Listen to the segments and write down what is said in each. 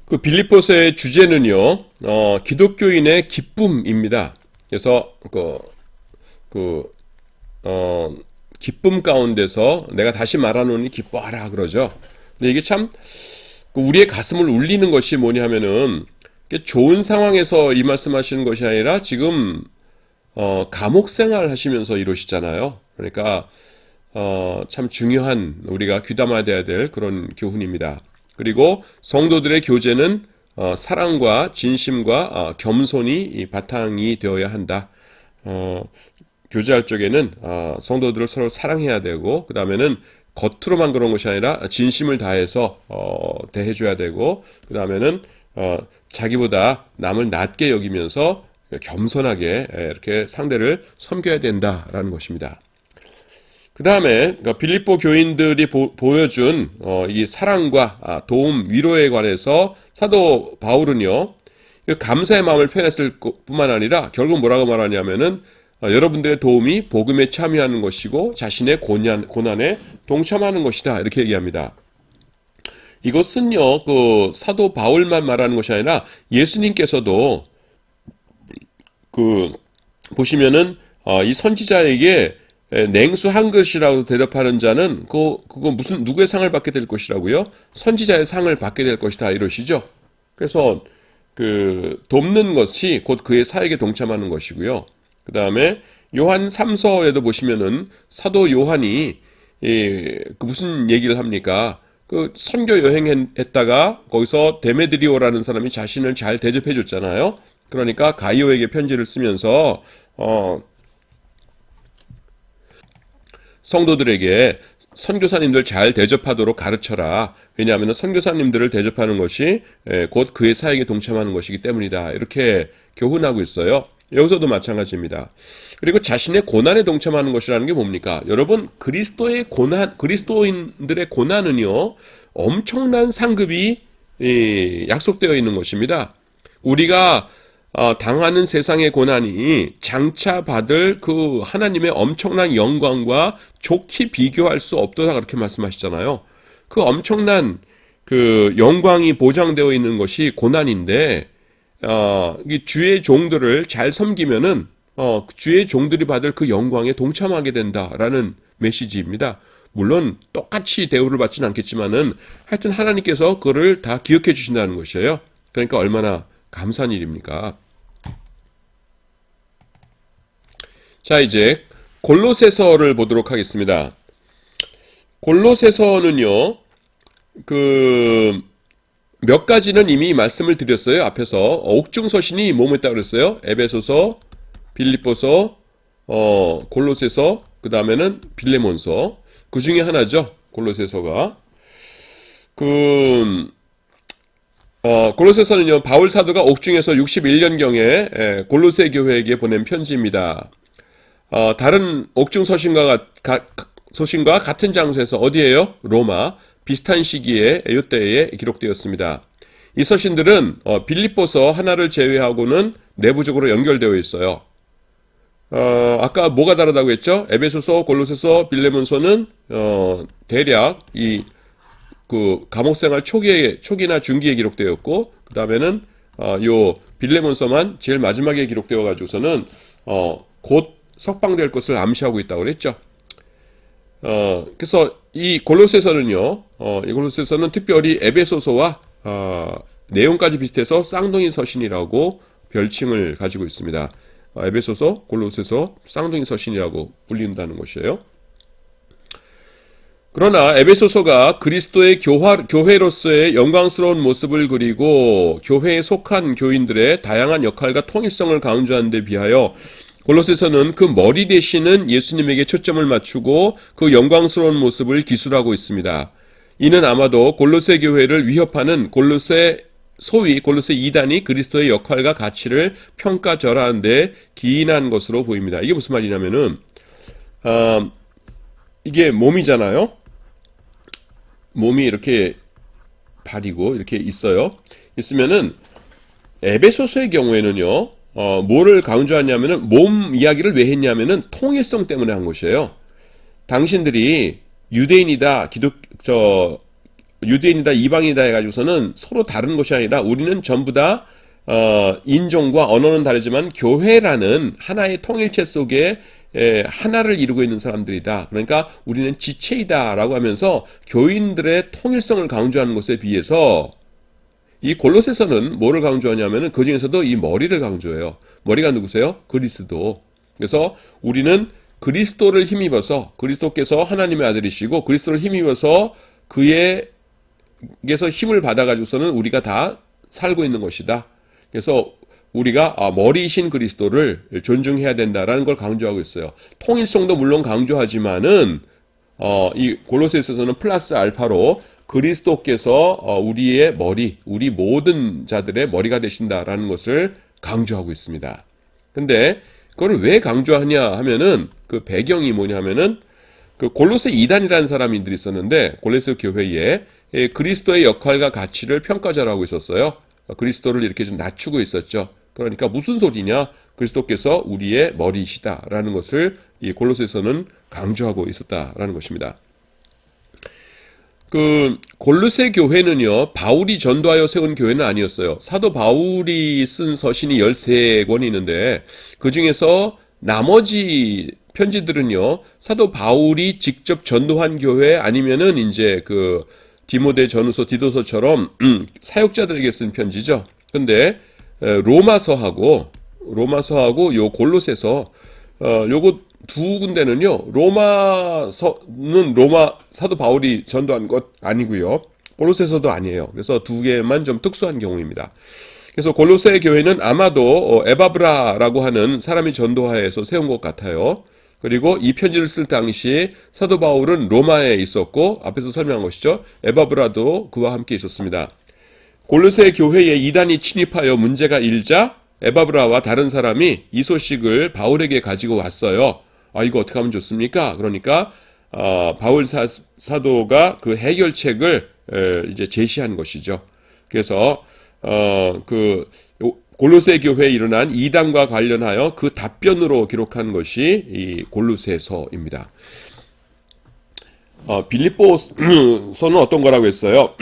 그 빌립보서의 주제는요, 기독교인의 기쁨입니다. 그래서 그, 기쁨 가운데서 내가 다시 말하노니 기뻐하라 그러죠. 근데 이게 참 우리의 가슴을 울리는 것이 뭐냐 하면은 좋은 상황에서 이 말씀하시는 것이 아니라 지금 감옥 생활 하시면서 이러시잖아요. 그러니까 참 중요한 우리가 귀담아야 될 그런 교훈입니다. 그리고 성도들의 교제는 사랑과 진심과 겸손이 이 바탕이 되어야 한다. 교제할 적에는 성도들을 서로 사랑해야 되고, 그 다음에는 겉으로만 그런 것이 아니라 진심을 다해서 대해줘야 되고, 그 다음에는 자기보다 남을 낮게 여기면서 겸손하게 이렇게 상대를 섬겨야 된다라는 것입니다. 그 다음에 빌립보 교인들이 보여준 이 사랑과 도움, 위로에 관해서 사도 바울은요, 감사의 마음을 표현했을 뿐만 아니라 결국 뭐라고 말하냐면은 여러분들의 도움이 복음에 참여하는 것이고 자신의 고난에 동참하는 것이다, 이렇게 얘기합니다. 이것은요, 그 사도 바울만 말하는 것이 아니라 예수님께서도 보시면은 이 선지자에게 냉수 한 그릇이라고 대답하는 자는 그거 무슨 누구의 상을 받게 될 것이라고요? 선지자의 상을 받게 될 것이다, 이러시죠. 그래서 돕는 것이 곧 그의 사역에 동참하는 것이고요. 그 다음에 요한 3서에도 보시면은 사도 요한이 무슨 얘기를 합니까? 선교 여행했다가 거기서 데메드리오라는 사람이 자신을 잘 대접해 줬잖아요. 그러니까 가이오에게 편지를 쓰면서 성도들에게 선교사님들 잘 대접하도록 가르쳐라. 왜냐하면 선교사님들을 대접하는 것이 곧 그의 사역에 동참하는 것이기 때문이다, 이렇게 교훈하고 있어요. 여기서도 마찬가지입니다. 그리고 자신의 고난에 동참하는 것이라는 게 뭡니까? 여러분, 그리스도인들의 고난은요, 엄청난 상급이 약속되어 있는 것입니다. 우리가 당하는 세상의 고난이 장차 받을 그 하나님의 엄청난 영광과 좋게 비교할 수 없도다, 그렇게 말씀하시잖아요. 그 엄청난 영광이 보장되어 있는 것이 고난인데, 이 주의 종들을 잘 섬기면은 주의 종들이 받을 그 영광에 동참하게 된다라는 메시지입니다. 물론 똑같이 대우를 받지는 않겠지만은 하여튼 하나님께서 그거를 다 기억해 주신다는 것이에요. 그러니까 얼마나 감사한 일입니까? 자, 이제 골로새서를 보도록 하겠습니다. 골로새서는요, 몇 가지는 이미 말씀을 드렸어요. 앞에서 옥중서신이 뭐뭐 있다고 그랬어요? 에베소서, 빌립보서, 골로새서, 그 다음에는 빌레몬서. 그 중에 하나죠, 골로새서가. 골로새서는요, 바울 사도가 옥중에서 61년경에 골로새 교회에게 보낸 편지입니다. 다른 옥중 서신과 같은 장소에서, 어디에요? 로마. 비슷한 시기에 이때에 기록되었습니다. 이 서신들은 빌립보서 하나를 제외하고는 내부적으로 연결되어 있어요. 아까 뭐가 다르다고 했죠? 에베소서, 골로새서, 빌레몬서는 대략 감옥생활 초기나 중기에 기록되었고, 그 다음에는 요 빌레몬서만 제일 마지막에 기록되어 가지고서는 곧 석방될 것을 암시하고 있다고 그랬죠. 그래서 이 골로새서는요, 이 골로새서는 특별히 에베소서와 내용까지 비슷해서 쌍둥이 서신이라고 별칭을 가지고 있습니다. 에베소서, 골로새서, 쌍둥이 서신이라고 불린다는 것이에요. 그러나 에베소서가 그리스도의 교회로서의 영광스러운 모습을 그리고 교회에 속한 교인들의 다양한 역할과 통일성을 강조하는 데 비하여 골로새서는 그 머리 되시는 예수님에게 초점을 맞추고 그 영광스러운 모습을 기술하고 있습니다. 이는 아마도 골로새 교회를 위협하는 소위 골로새 이단이 그리스도의 역할과 가치를 평가절하하는 데 기인한 것으로 보입니다. 이게 무슨 말이냐면은 이게 몸이잖아요. 몸이 이렇게 발이고 이렇게 있으면은 에베소서의 경우에는요, 뭐를 강조하냐면은 몸 이야기를 왜 했냐면은 통일성 때문에 한 것이에요. 당신들이 유대인이다, 유대인이다 이방인이다 해가지고서는 서로 다른 것이 아니라 우리는 전부 다 인종과 언어는 다르지만 교회라는 하나의 통일체 속에 하나를 이루고 있는 사람들이다. 그러니까 우리는 지체이다라고 하면서 교인들의 통일성을 강조하는 것에 비해서 이 골로새서는 뭐를 강조하냐면은 그 중에서도 이 머리를 강조해요. 머리가 누구세요? 그리스도. 그래서 우리는 그리스도를 힘입어서 그리스도께서 하나님의 아들이시고 그리스도를 힘입어서 그에게서 힘을 받아가지고서는 우리가 다 살고 있는 것이다. 그래서 우리가 머리이신 그리스도를 존중해야 된다라는 걸 강조하고 있어요. 통일성도 물론 강조하지만은 이 골로새서는 플러스 알파로 그리스도께서 우리의 머리, 우리 모든 자들의 머리가 되신다라는 것을 강조하고 있습니다. 근데 그걸 왜 강조하냐 하면은 그 배경이 뭐냐 하면은 그 골로새 2단이라는 사람들이 있었는데 골로새 교회에 그리스도의 역할과 가치를 평가자로 하고 있었어요. 그리스도를 이렇게 좀 낮추고 있었죠. 그러니까 무슨 소리냐? 그리스도께서 우리의 머리이시다라는 것을 이 골로새서는 강조하고 있었다라는 것입니다. 그 골로새 교회는요, 바울이 전도하여 세운 교회는 아니었어요. 사도 바울이 쓴 서신이 13권이 있는데 그 중에서 나머지 편지들은요, 사도 바울이 직접 전도한 교회 아니면은 이제 그 디모데 전후서 디도서처럼 사역자들에게 쓴 편지죠. 근데 로마서하고 요 골로새서 요거 두 군데는요, 로마서는 사도 바울이 전도한 것 아니고요, 골로새서도 아니에요. 그래서 두 개만 좀 특수한 경우입니다. 그래서 골로새 교회는 아마도 에바브라라고 하는 사람이 전도하여서 세운 것 같아요. 그리고 이 편지를 쓸 당시 사도 바울은 로마에 있었고, 앞에서 설명한 것이죠, 에바브라도 그와 함께 있었습니다. 골로새 교회에 이단이 침입하여 문제가 일자 에바브라와 다른 사람이 이 소식을 바울에게 가지고 왔어요. 이거 어떻게 하면 좋습니까? 그러니까 바울 사도가 그 해결책을 이제 제시한 것이죠. 그래서 그 골로새 교회에 일어난 이단과 관련하여 그 답변으로 기록한 것이 이 골로새서입니다. 빌립보서는 어떤 거라고 했어요?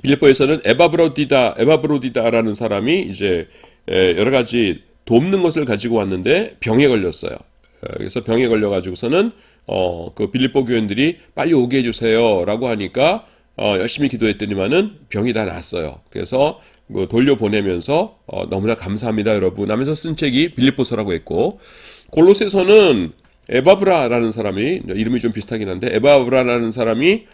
빌립보에서는 에바브로디다라는 사람이 이제 여러 가지 돕는 것을 가지고 왔는데 병에 걸렸어요. 그래서 병에 걸려가지고서는 그 빌립보 교인들이 빨리 오게 해주세요라고 하니까 열심히 기도했더니만은 병이 다 나았어요. 그래서 뭐 돌려보내면서 너무나 감사합니다 여러분 하면서 쓴 책이 빌립보서라고 했고, 골로새서는 에바브라라는 사람이, 이름이 좀 비슷하긴 한데 에바브라라는 사람이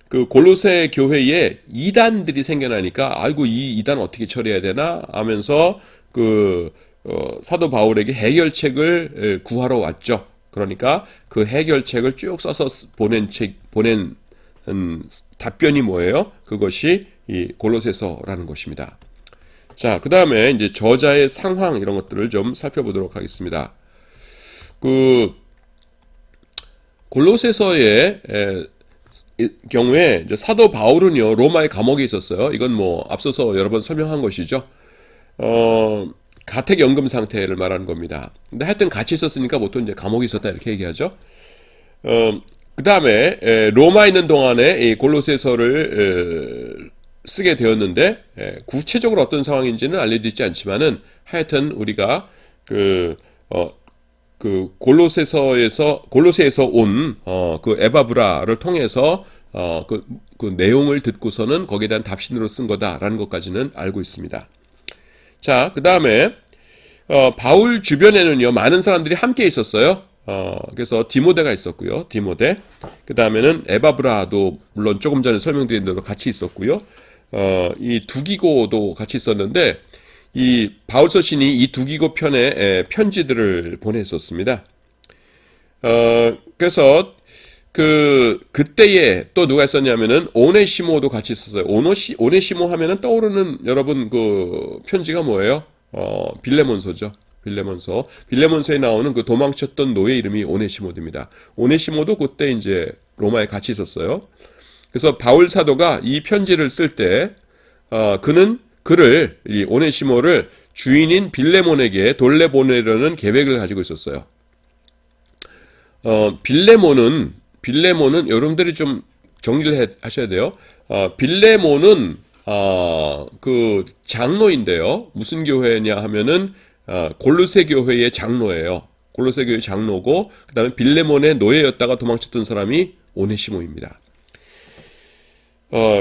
그 골로새 교회에 이단들이 생겨나니까 아이고 이 이단 어떻게 처리해야 되나 하면서 그 사도 바울에게 해결책을 구하러 왔죠. 그러니까 그 해결책을 쭉 써서 보낸 답변이 뭐예요? 그것이 이 골로새서라는 것입니다. 자, 그 다음에 이제 저자의 상황 이런 것들을 좀 살펴보도록 하겠습니다. 그 골로새서의 경우에 이제 사도 바울은요, 로마의 감옥에 있었어요. 이건 뭐 앞서서 여러 번 설명한 것이죠. 가택연금 상태를 말하는 겁니다. 근데 하여튼 같이 있었으니까 보통 이제 감옥에 있었다 이렇게 얘기하죠. 그 다음에 로마에 있는 동안에 이 골로새서를 쓰게 되었는데, 구체적으로 어떤 상황인지는 알려지지 않지만은 하여튼 우리가 그 골로새에서 온 그 에바브라를 통해서 그 내용을 듣고서는 거기에 대한 답신으로 쓴 거다라는 것까지는 알고 있습니다. 자, 그 다음에 바울 주변에는요, 많은 사람들이 함께 있었어요. 그래서 디모데가 있었고요. 디모데. 그 다음에는 에바브라도 물론 조금 전에 설명드린 대로 같이 있었고요. 이 두기고도 같이 있었는데, 이 바울 서신이 이 두기고 편에 편지들을 보냈었습니다. 그래서 그때에 또 누가 있었냐면은 오네시모도 같이 있었어요. 오네시모 하면은 떠오르는 여러분 그 편지가 뭐예요? 빌레몬서죠. 빌레몬서에 나오는 그 도망쳤던 노예 이름이 오네시모입니다. 오네시모도 그때 이제 로마에 같이 있었어요. 그래서 바울 사도가 이 편지를 쓸 때 이 오네시모를 주인인 빌레몬에게 돌려보내려는 계획을 가지고 있었어요. 빌레몬은 여러분들이 좀 정리를 하셔야 돼요. 빌레몬은 그 장로인데요. 무슨 교회냐 하면은 골로새 교회의 장로예요. 골로새 교회 장로고 그다음에 빌레몬의 노예였다가 도망쳤던 사람이 오네시모입니다.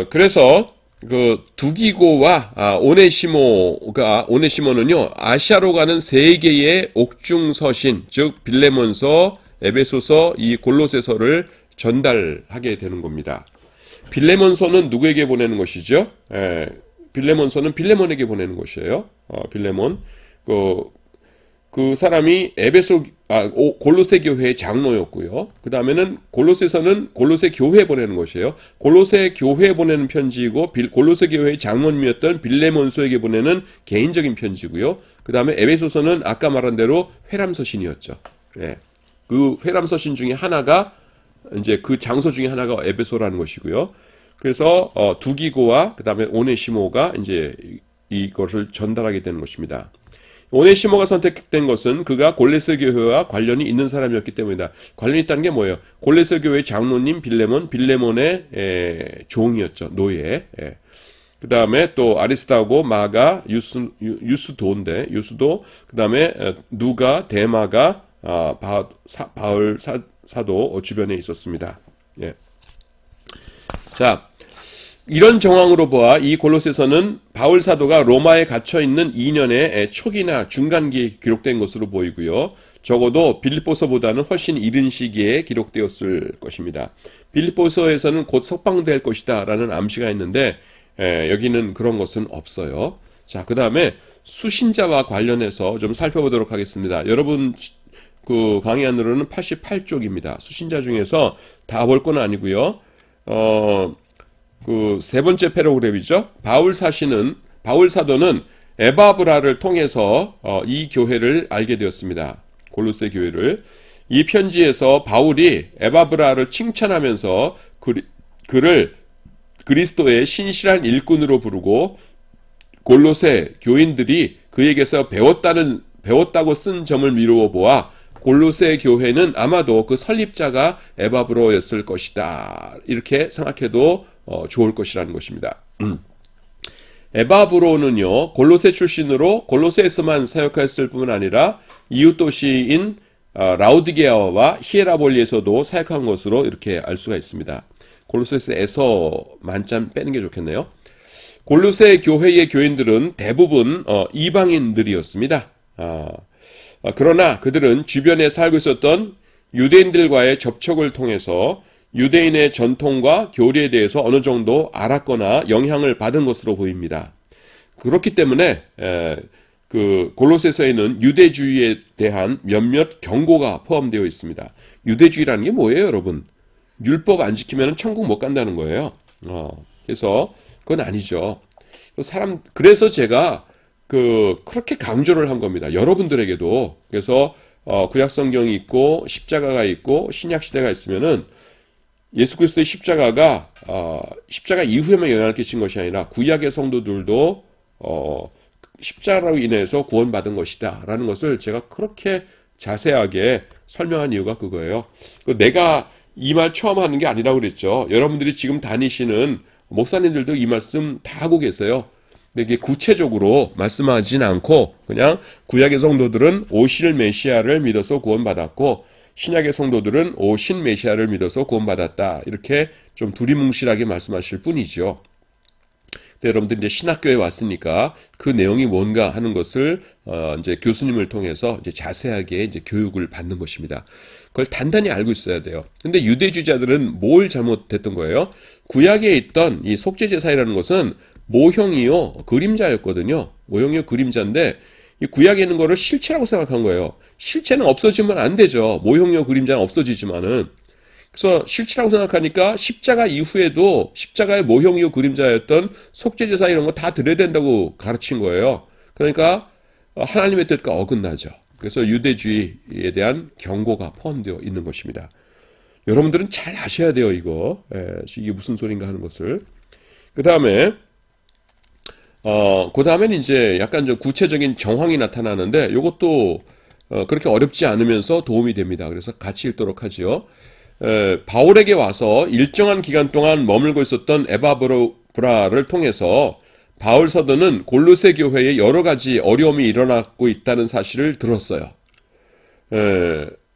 그래서 그 두기고와 오네시모는요 아시아로 가는 세 개의 옥중 서신, 즉 빌레몬서, 에베소서, 이 골로새서를 전달하게 되는 겁니다. 빌레몬서는 누구에게 보내는 것이죠? 빌레몬서는 빌레몬에게 보내는 것이에요. 빌레몬 그 사람이 골로새 교회의 장로였고요. 그 다음에는 골로새서는 골로새 교회에 보내는 것이에요. 골로새 교회에 보내는 편지이고 골로새 교회의 장로님이었던 빌레몬서에게 보내는 개인적인 편지고요. 그 다음에 에베소서는 아까 말한 대로 회람서신이었죠. 예. 그 회람서신 중에 하나가 이제 그 장소 중에 하나가 에베소라는 것이고요. 그래서 두기고와 그 다음에 오네시모가 이제 이것을 전달하게 되는 것입니다. 오네시모가 선택된 것은 그가 골로새 교회와 관련이 있는 사람이었기 때문이다. 관련이 있다는 게 뭐예요? 골로새 교회 장로님 빌레몬의 종이었죠. 노예. 그 다음에 또 아리스타고, 마가, 유스도, 그 다음에 누가, 데마가, 바울 사도 주변에 있었습니다. 예. 자, 이런 정황으로 보아 이 골로새서는 바울 사도가 로마에 갇혀 있는 2년의 초기나 중간기에 기록된 것으로 보이고요. 적어도 빌립보서보다는 훨씬 이른 시기에 기록되었을 것입니다. 빌립보서에서는 곧 석방될 것이다 라는 암시가 있는데 여기는 그런 것은 없어요. 자, 그 다음에 수신자와 관련해서 좀 살펴보도록 하겠습니다. 여러분 그 강의안으로는 88쪽입니다. 수신자 중에서 다 볼 건 아니고요. 그 세 번째 패러그래프이죠. 바울 사도는 에바브라를 통해서 이 교회를 알게 되었습니다. 골로새 교회를. 이 편지에서 바울이 에바브라를 칭찬하면서 그를 그리스도의 신실한 일꾼으로 부르고 골로새 교인들이 그에게서 배웠다고 쓴 점을 미루어 보아 골로새 교회는 아마도 그 설립자가 에바브로였을 것이다. 이렇게 생각해도 좋을 것이라는 것입니다. 에바브로는요, 골로새 출신으로 골로새에서만 사역했을 뿐만 아니라 이웃 도시인 라우디게아와 히에라볼리에서도 사역한 것으로 이렇게 알 수가 있습니다. 골로새에서 만점 빼는 게 좋겠네요. 골로새 교회의 교인들은 대부분 이방인들이었습니다. 그러나 그들은 주변에 살고 있었던 유대인들과의 접촉을 통해서 유대인의 전통과 교리에 대해서 어느 정도 알았거나 영향을 받은 것으로 보입니다. 그렇기 때문에 그 골로새서에는 유대주의에 대한 몇몇 경고가 포함되어 있습니다. 유대주의라는 게 뭐예요, 여러분? 율법 안 지키면 천국 못 간다는 거예요. 그래서 그건 아니죠. 그래서 제가 그렇게 강조를 한 겁니다. 여러분들에게도. 그래서 구약 성경이 있고 십자가가 있고 신약 시대가 있으면은 예수 그리스도의 십자가 이후에만 영향을 끼친 것이 아니라 구약의 성도들도 십자가로 인해서 구원받은 것이다 라는 것을 제가 그렇게 자세하게 설명한 이유가 그거예요. 내가 이 말 처음 하는 게 아니라고 그랬죠. 여러분들이 지금 다니시는 목사님들도 이 말씀 다 하고 계세요. 근데 이게 구체적으로 말씀하진 않고 그냥 구약의 성도들은 오실 메시아를 믿어서 구원받았고 신약의 성도들은 오신 메시아를 믿어서 구원받았다. 이렇게 좀 두리뭉실하게 말씀하실 뿐이죠. 근데 여러분들이 이제 신학교에 왔으니까 그 내용이 뭔가 하는 것을 이제 교수님을 통해서 이제 자세하게 이제 교육을 받는 것입니다. 그걸 단단히 알고 있어야 돼요. 근데 유대주의자들은 뭘 잘못했던 거예요? 구약에 있던 이 속죄제사이라는 것은 모형이요 그림자였거든요. 모형이요 그림자인데 이 구약에 있는 거를 실체라고 생각한 거예요. 실체는 없어지면 안 되죠. 모형이요 그림자는 없어지지만은. 그래서 실체라고 생각하니까 십자가 이후에도 십자가의 모형이요 그림자였던 속죄제사 이런 거 다 드려야 된다고 가르친 거예요. 그러니까 하나님의 뜻과 어긋나죠. 그래서 유대주의에 대한 경고가 포함되어 있는 것입니다. 여러분들은 잘 아셔야 돼요, 이거. 이게 무슨 소린가 하는 것을. 그 다음에는 이제 약간 좀 구체적인 정황이 나타나는데, 이것도 그렇게 어렵지 않으면서 도움이 됩니다. 그래서 같이 읽도록 하죠. 바울에게 와서 일정한 기간 동안 머물고 있었던 에바브라를 통해서 바울 사도는 골로새 교회에 여러 가지 어려움이 일어나고 있다는 사실을 들었어요.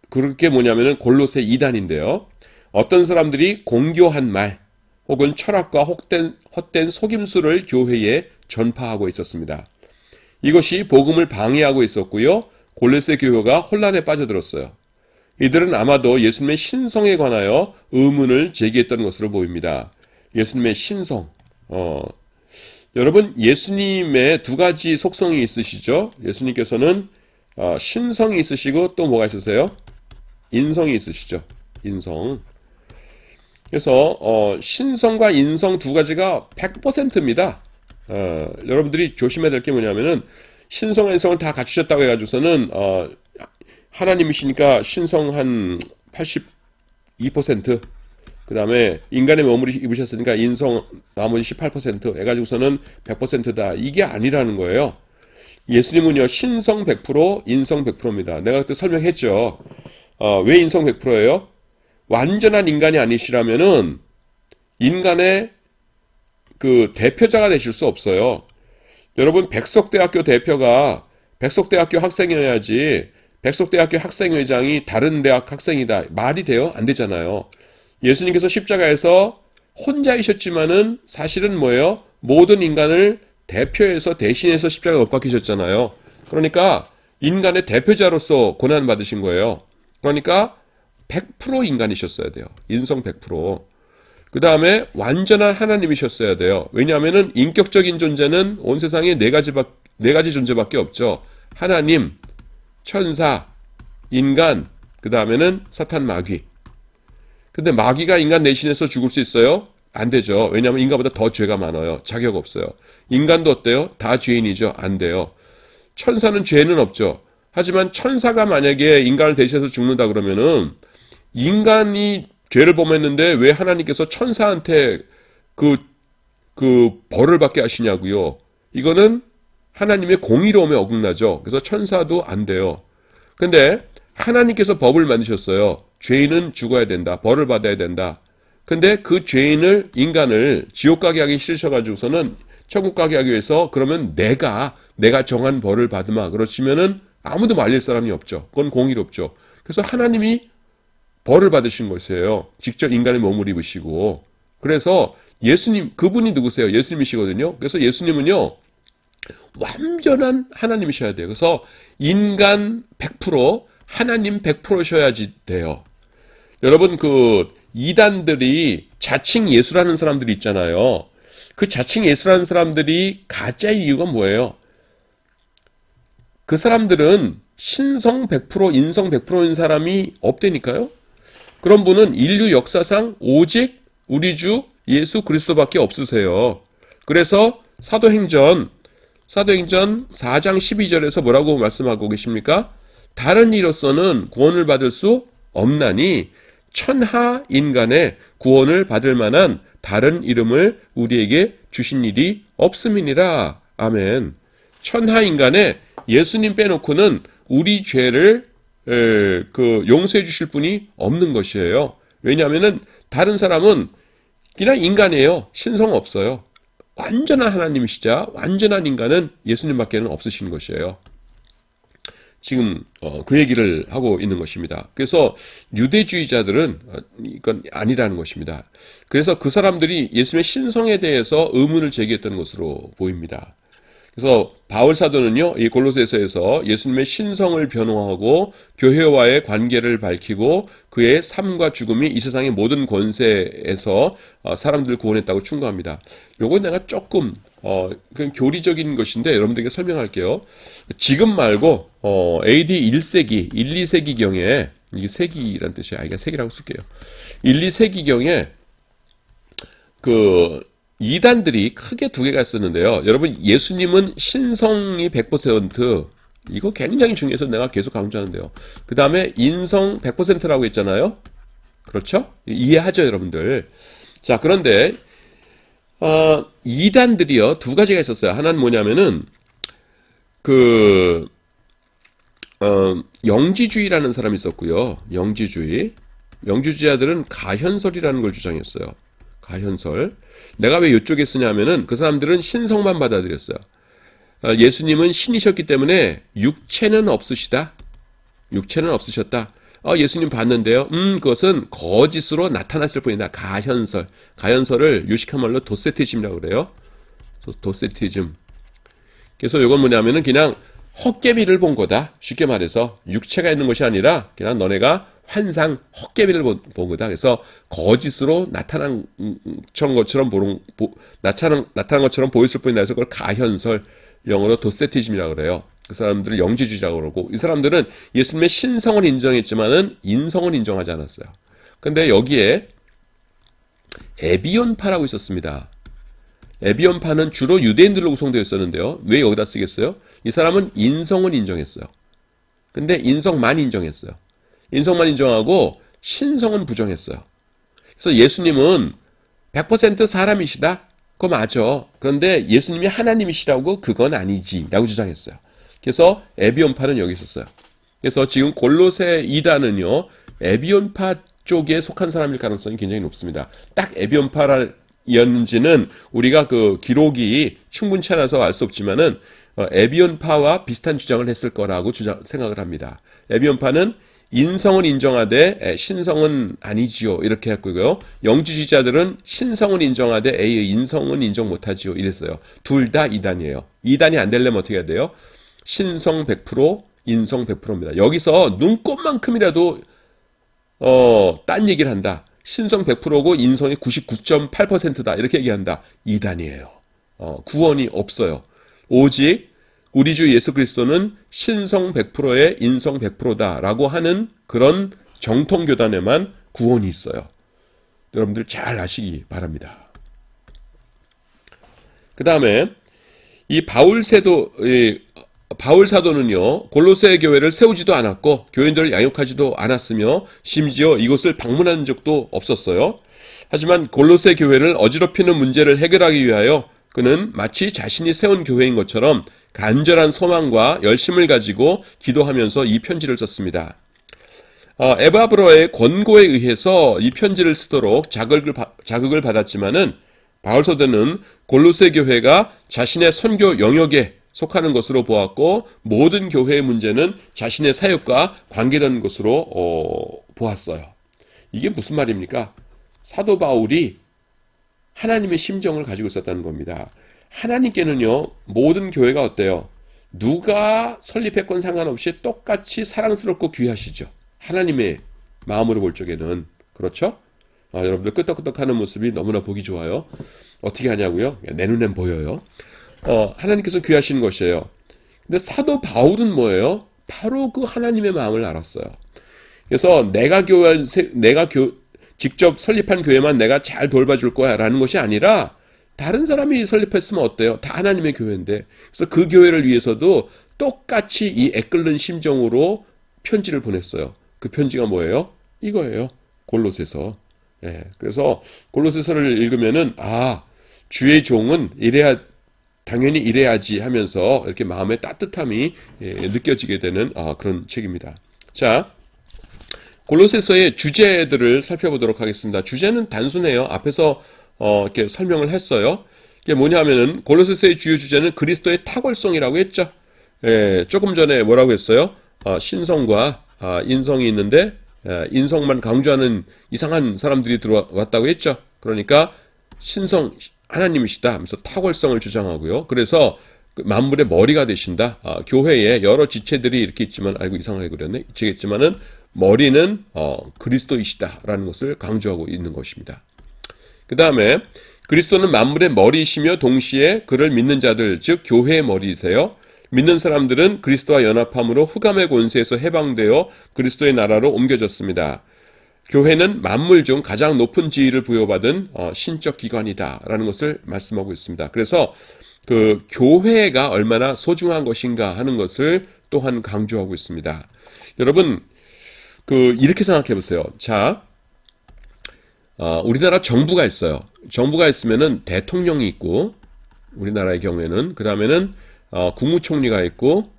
그렇게 뭐냐면은 골로새 2단인데요. 어떤 사람들이 공교한 말 혹은 철학과 헛된 속임수를 교회에 전파하고 있었습니다. 이것이 복음을 방해하고 있었고요. 골로새 교회가 혼란에 빠져들었어요. 이들은 아마도 예수님의 신성에 관하여 의문을 제기했던 것으로 보입니다. 예수님의 신성. 여러분, 예수님의 두 가지 속성이 있으시죠? 예수님께서는 신성이 있으시고 또 뭐가 있으세요? 인성이 있으시죠. 인성. 그래서 신성과 인성 두 가지가 100%입니다. 여러분들이 조심해야 될 게 뭐냐면은 신성과 인성을 다 갖추셨다고 해가지고서는 하나님이시니까 신성 한 82%, 그 다음에 인간의 몸을 입으셨으니까 인성 나머지 18% 해가지고서는 100%다. 이게 아니라는 거예요. 예수님은요, 신성 100%, 인성 100%입니다. 내가 그때 설명했죠. 왜 인성 100%예요? 완전한 인간이 아니시라면은 인간의 그 대표자가 되실 수 없어요. 여러분, 백석대학교 대표가 백석대학교 학생이어야지 백석대학교 학생회장이 다른 대학 학생이다. 말이 돼요? 안 되잖아요. 예수님께서 십자가에서 혼자이셨지만은 사실은 뭐예요? 모든 인간을 대표해서 대신해서 십자가에 못 박히셨잖아요. 그러니까 인간의 대표자로서 고난받으신 거예요. 그러니까 100% 인간이셨어야 돼요. 인성 100%. 그 다음에 완전한 하나님이셨어야 돼요. 왜냐하면은 인격적인 존재는 온 세상에 네 가지 존재밖에 없죠. 하나님, 천사, 인간, 그 다음에는 사탄, 마귀. 근데 마귀가 인간 대신해서 죽을 수 있어요? 안 되죠. 왜냐하면 인간보다 더 죄가 많아요. 자격 없어요. 인간도 어때요? 다 죄인이죠. 안 돼요. 천사는 죄는 없죠. 하지만 천사가 만약에 인간을 대신해서 죽는다 그러면은 인간이 죄를 범했는데 왜 하나님께서 천사한테 그 벌을 받게 하시냐고요. 이거는 하나님의 공의로움에 어긋나죠. 그래서 천사도 안 돼요. 근데 하나님께서 법을 만드셨어요. 죄인은 죽어야 된다. 벌을 받아야 된다. 근데 그 죄인을, 인간을 지옥 가게 하기 싫으셔가지고서는 천국 가게 하기 위해서 그러면 내가 정한 벌을 받으마. 그러시면은 아무도 말릴 사람이 없죠. 그건 공의롭죠. 그래서 하나님이 벌을 받으신 것이에요. 직접 인간의 몸을 입으시고. 그래서 예수님, 그분이 누구세요? 예수님이시거든요. 그래서 예수님은요, 완전한 하나님이셔야 돼요. 그래서 인간 100%, 하나님 100%셔야지 돼요. 여러분, 그 이단들이 자칭 예수라는 사람들이 있잖아요. 그 자칭 예수라는 사람들이 가짜의 이유가 뭐예요? 그 사람들은 신성 100%, 인성 100%인 사람이 없다니까요. 그런 분은 인류 역사상 오직 우리 주 예수 그리스도밖에 없으세요. 그래서 사도행전 4장 12절에서 뭐라고 말씀하고 계십니까? 다른 이로서는 구원을 받을 수 없나니 천하 인간의 구원을 받을 만한 다른 이름을 우리에게 주신 일이 없음이니라. 아멘. 천하 인간에 예수님 빼놓고는 우리 죄를 용서해 주실 분이 없는 것이에요. 왜냐하면은 다른 사람은 그냥 인간이에요. 신성 없어요. 완전한 하나님이시자 완전한 인간은 예수님밖에는 없으신 것이에요. 지금 그 얘기를 하고 있는 것입니다. 그래서 유대주의자들은 이건 아니라는 것입니다. 그래서 그 사람들이 예수님의 신성에 대해서 의문을 제기했던 것으로 보입니다. 그래서 바울 사도는요, 이 골로새서에서 예수님의 신성을 변호하고 교회와의 관계를 밝히고 그의 삶과 죽음이 이 세상의 모든 권세에서 사람들을 구원했다고 충고합니다. 요건 내가 조금 그냥 교리적인 것인데 여러분들에게 설명할게요. 지금 말고 AD 1세기, 1, 2세기경에 이게 세기란 뜻이야. 이게 세기라고 쓸게요. 1, 2세기경에 그 이단들이 크게 두 개가 있었는데요. 여러분, 예수님은 신성이 100%, 이거 굉장히 중요해서 내가 계속 강조하는데요. 그 다음에 인성 100%라고 했잖아요. 그렇죠? 이해하죠, 여러분들? 자, 그런데 이단들이요, 두 가지가 있었어요. 하나는 뭐냐면은 영지주의라는 사람이 있었고요. 영지주의. 영주주의자들은 가현설이라는 걸 주장했어요. 가현설. 내가 왜 이쪽에 쓰냐면은 그 사람들은 신성만 받아들였어요. 예수님은 신이셨기 때문에 육체는 없으시다. 육체는 없으셨다. 예수님 봤는데요. 그것은 거짓으로 나타났을 뿐이다. 가현설. 가현설을 유식한 말로 도세티즘이라고 그래요. 도세티즘. 그래서 이건 뭐냐면은 그냥 헛개비를 본 거다. 쉽게 말해서 육체가 있는 것이 아니라 그냥 너네가 환상 헛개비를 본 거다. 그래서 거짓으로 나타난 것처럼 나타난 것처럼 보였을 뿐이다. 그래서 그걸 가현설, 영어로 도세티즘이라고 그래요. 그 사람들을 영지주의자라고 그러고, 이 사람들은 예수님의 신성을 인정했지만은 인성은 인정하지 않았어요. 근데 여기에 에비온파라고 있었습니다. 에비온파는 주로 유대인들로 구성되어 있었는데요. 왜 여기다 쓰겠어요? 이 사람은 인성은 인정했어요. 근데 인성만 인정했어요. 인성만 인정하고 신성은 부정했어요. 그래서 예수님은 100% 사람이시다? 그거 맞아. 그런데 예수님이 하나님이시라고 그건 아니지 라고 주장했어요. 그래서 에비온파는 여기 있었어요. 그래서 지금 골로새 2단은요, 에비온파 쪽에 속한 사람일 가능성이 굉장히 높습니다. 딱 에비온파였는지는 우리가 그 기록이 충분치 않아서 알 수 없지만은 에비온파와 비슷한 주장을 했을 거라고 생각을 합니다. 에비온파는 인성은 인정하되 신성은 아니지요 이렇게 했고요. 영주주의자들은 신성은 인정하되 인성은 인정 못하지요 이랬어요. 둘 다 2단이에요. 2단이 안 되려면 어떻게 해야 돼요? 신성 100%, 인성 100%입니다. 여기서 눈꼽만큼이라도 딴 얘기를 한다. 신성 100%고 인성이 99.8%다 이렇게 얘기한다. 2단이에요. 구원이 없어요. 오직 우리 주 예수 그리스도는 신성 100%에 인성 100%다라고 하는 그런 정통교단에만 구원이 있어요. 여러분들 잘 아시기 바랍니다. 그 다음에 이 바울 사도는요, 골로새 교회를 세우지도 않았고 교인들을 양육하지도 않았으며 심지어 이곳을 방문한 적도 없었어요. 하지만 골로새 교회를 어지럽히는 문제를 해결하기 위하여 그는 마치 자신이 세운 교회인 것처럼 간절한 소망과 열심을 가지고 기도하면서 이 편지를 썼습니다. 에바브로의 권고에 의해서 이 편지를 쓰도록 자극을 받았지만은 바울 사도는 골로새 교회가 자신의 선교 영역에 속하는 것으로 보았고 모든 교회의 문제는 자신의 사역과 관계된 것으로 보았어요. 이게 무슨 말입니까? 사도 바울이 하나님의 심정을 가지고 있었다는 겁니다. 하나님께는요, 모든 교회가 어때요? 누가 설립했건 상관없이 똑같이 사랑스럽고 귀하시죠. 하나님의 마음으로 볼 적에는. 그렇죠? 여러분들 끄떡끄떡하는 모습이 너무나 보기 좋아요. 어떻게 하냐고요? 내 눈엔 보여요. 하나님께서 귀하신 것이에요. 근데 사도 바울은 뭐예요? 바로 그 하나님의 마음을 알았어요. 그래서 직접 설립한 교회만 내가 잘 돌봐줄 거야 라는 것이 아니라 다른 사람이 설립했으면 어때요? 다 하나님의 교회인데. 그래서 그 교회를 위해서도 똑같이 이 애끓는 심정으로 편지를 보냈어요. 그 편지가 뭐예요? 이거예요. 골로새서. 예, 그래서 골로새서를 읽으면은 주의 종은 당연히 이래야지 하면서 이렇게 마음의 따뜻함이 느껴지게 되는 그런 책입니다. 자, 골로새서의 주제들을 살펴보도록 하겠습니다. 주제는 단순해요. 앞에서 이렇게 설명을 했어요. 이게 뭐냐면은 골로새서의 주요 주제는 그리스도의 탁월성이라고 했죠. 조금 전에 뭐라고 했어요? 신성과 인성이 있는데 인성만 강조하는 이상한 사람들이 들어왔다고 했죠. 그러니까 신성 하나님이시다 하면서 탁월성을 주장하고요. 그래서 만물의 머리가 되신다. 교회에 여러 지체들이 이렇게 있지만 이상하게 그렸네. 지겠지만은 머리는 그리스도이시다라는 것을 강조하고 있는 것입니다. 그 다음에 그리스도는 만물의 머리이시며 동시에 그를 믿는 자들 즉 교회의 머리이세요. 믿는 사람들은 그리스도와 연합함으로 흑암의 권세에서 해방되어 그리스도의 나라로 옮겨졌습니다. 교회는 만물 중 가장 높은 지위를 부여받은 신적 기관이다라는 것을 말씀하고 있습니다. 그래서 그 교회가 얼마나 소중한 것인가 하는 것을 또한 강조하고 있습니다. 여러분 이렇게 생각해 보세요. 자, 우리나라 정부가 있어요. 정부가 있으면은 대통령이 있고 우리나라의 경우에는 그 다음에는 국무총리가 있고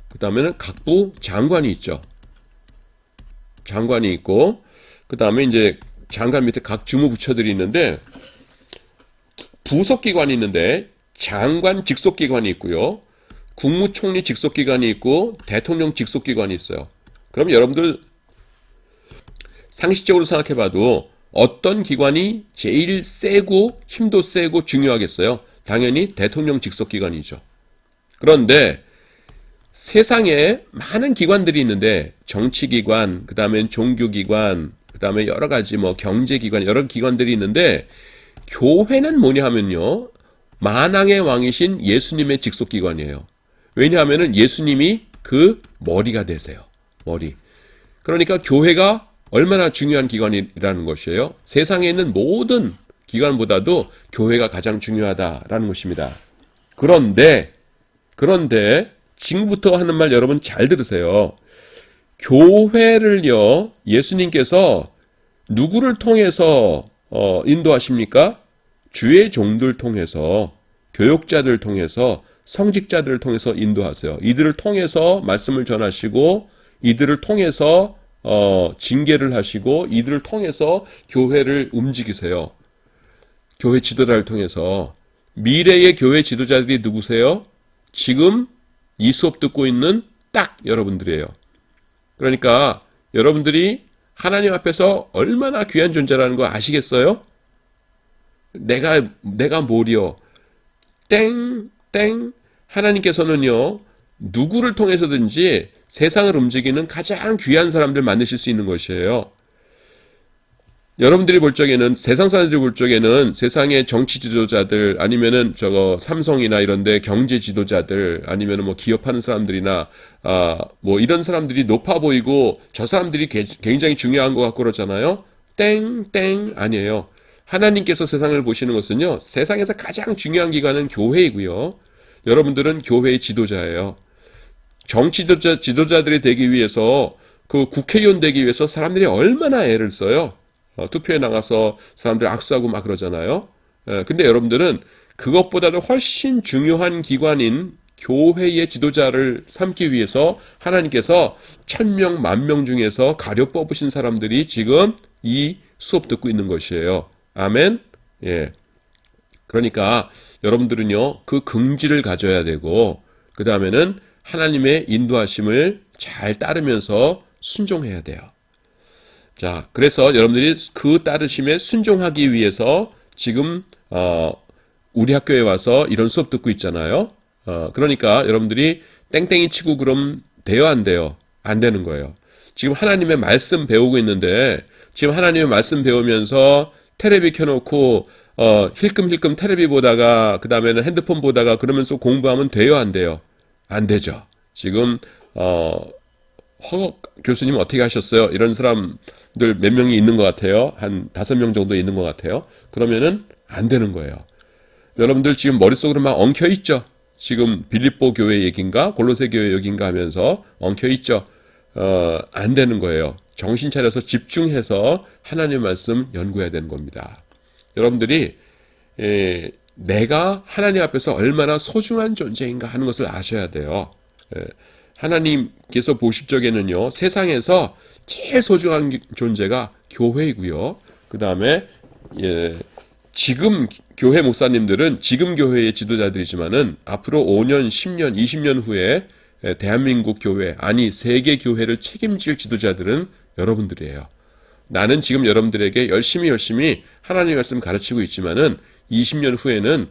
그 다음에는 각부 장관이 있죠. 장관이 있고, 그 다음에 이제 장관 밑에 각 주무부처들이 있는데, 부속기관이 있는데, 장관 직속기관이 있고요. 국무총리 직속기관이 있고, 대통령 직속기관이 있어요. 그럼 여러분들 상식적으로 생각해봐도 어떤 기관이 제일 세고 힘도 세고 중요하겠어요? 당연히 대통령 직속기관이죠. 그런데 세상에 많은 기관들이 있는데 정치기관, 그 다음에 종교기관, 그 다음에 여러 가지 뭐 경제기관, 여러 기관들이 있는데 교회는 뭐냐 하면요. 만왕의 왕이신 예수님의 직속기관이에요. 왜냐하면 예수님이 그 머리가 되세요. 머리. 그러니까 교회가 얼마나 중요한 기관이라는 것이에요. 세상에 있는 모든 기관보다도 교회가 가장 중요하다라는 것입니다. 그런데 지금부터 하는 말 여러분 잘 들으세요. 교회를요, 예수님께서 누구를 통해서 인도하십니까? 주의 종들 통해서, 교육자들 통해서, 성직자들을 통해서 인도하세요. 이들을 통해서 말씀을 전하시고, 이들을 통해서 징계를 하시고, 이들을 통해서 교회를 움직이세요. 교회 지도자를 통해서. 미래의 교회 지도자들이 누구세요? 지금 이 수업 듣고 있는 딱 여러분들이에요. 그러니까 여러분들이 하나님 앞에서 얼마나 귀한 존재라는 거 아시겠어요? 내가 뭘이요? 땡. 하나님께서는요, 누구를 통해서든지 세상을 움직이는 가장 귀한 사람들 만드실 수 있는 것이에요. 여러분들이 볼 적에는, 세상 사람들이 볼 적에는 세상의 정치 지도자들, 아니면은 삼성이나 이런데 경제 지도자들, 아니면은 뭐 기업하는 사람들이나, 뭐 이런 사람들이 높아 보이고, 저 사람들이 굉장히 중요한 것 같고 그러잖아요? 땡, 아니에요. 하나님께서 세상을 보시는 것은요, 세상에서 가장 중요한 기관은 교회이고요. 여러분들은 교회의 지도자예요. 정치 지도자들이 되기 위해서, 그 국회의원 되기 위해서 사람들이 얼마나 애를 써요? 투표에 나가서 사람들 악수하고 막 그러잖아요. 근데 여러분들은 그것보다도 훨씬 중요한 기관인 교회의 지도자를 삼기 위해서 하나님께서 1000명, 10,000명 중에서 가려 뽑으신 사람들이 지금 이 수업 듣고 있는 것이에요. 아멘? 예. 그러니까 여러분들은요, 그 긍지를 가져야 되고, 그 다음에는 하나님의 인도하심을 잘 따르면서 순종해야 돼요. 자, 그래서 여러분들이 그 따르심에 순종하기 위해서 지금 우리 학교에 와서 이런 수업 듣고 있잖아요. 그러니까 여러분들이 땡땡이 치고 그럼 돼요, 안 돼요? 안 되는 거예요. 지금 하나님의 말씀 배우고 있는데, 지금 하나님의 말씀 배우면서 테레비 켜놓고 힐끔힐끔 테레비 보다가, 그 다음에는 핸드폰 보다가 그러면서 공부하면 돼요, 안 돼요? 안 되죠. 지금 허 교수님 어떻게 하셨어요? 이런 사람들 몇 명이 있는 것 같아요. 한 5명 정도 있는 것 같아요. 그러면은 안 되는 거예요. 여러분들 지금 머릿속으로 막 엉켜 있죠? 지금 빌립보 교회 얘기인가? 골로새 교회 얘기인가 하면서 엉켜 있죠? 안 되는 거예요. 정신 차려서 집중해서 하나님의 말씀 연구해야 되는 겁니다. 여러분들이 내가 하나님 앞에서 얼마나 소중한 존재인가 하는 것을 아셔야 돼요. 하나님께서 보실 적에는요, 세상에서 제일 소중한 존재가 교회이고요. 그 다음에 지금 교회 목사님들은 지금 교회의 지도자들이지만은 앞으로 5년, 10년, 20년 후에 대한민국 교회, 아니 세계 교회를 책임질 지도자들은 여러분들이에요. 나는 지금 여러분들에게 열심히 하나님의 말씀 가르치고 있지만은 20년 후에는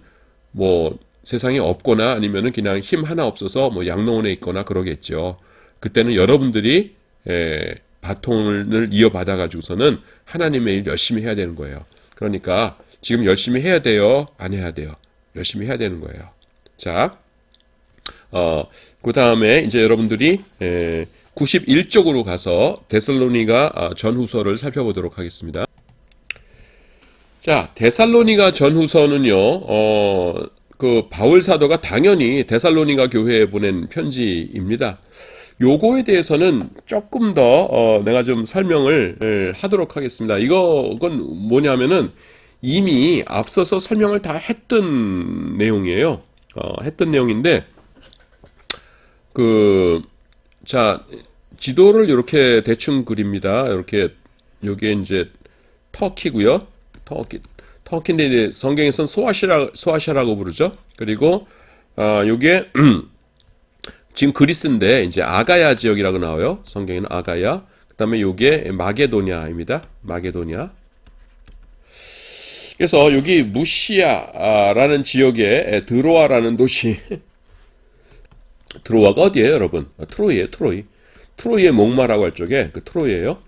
뭐 세상에 없거나 아니면은 그냥 힘 하나 없어서 뭐 양로원에 있거나 그러겠죠. 그때는 여러분들이 바통을 이어받아 가지고서는 하나님의 일 열심히 해야 되는 거예요. 그러니까 지금 열심히 해야 돼요? 안 해야 돼요? 열심히 해야 되는 거예요. 자, 그 다음에 이제 여러분들이 91쪽으로 가서 데살로니가 전후서를 살펴보도록 하겠습니다. 자, 데살로니가 전후서는요, 그 바울 사도가 당연히 데살로니가 교회에 보낸 편지입니다. 요거에 대해서는 조금 더 내가 좀 설명을 하도록 하겠습니다. 이건 뭐냐면은 이미 앞서서 설명을 다 했던 내용이에요. 했던 내용인데 자 지도를 이렇게 대충 그립니다. 이렇게 요게 이제 터키고요. 터키인데 이제 성경에서는 소아시아라고 부르죠. 그리고 요게 지금 그리스인데 이제 아가야 지역이라고 나와요. 성경에는 아가야. 그다음에 요게 마게도냐입니다. 마게도냐. 그래서 여기 무시아라는 지역에 드로아라는 도시 드로아가 어디예요, 여러분? 트로이예요, 트로이. 트로이의 목마라고 할 적에 그 트로이예요.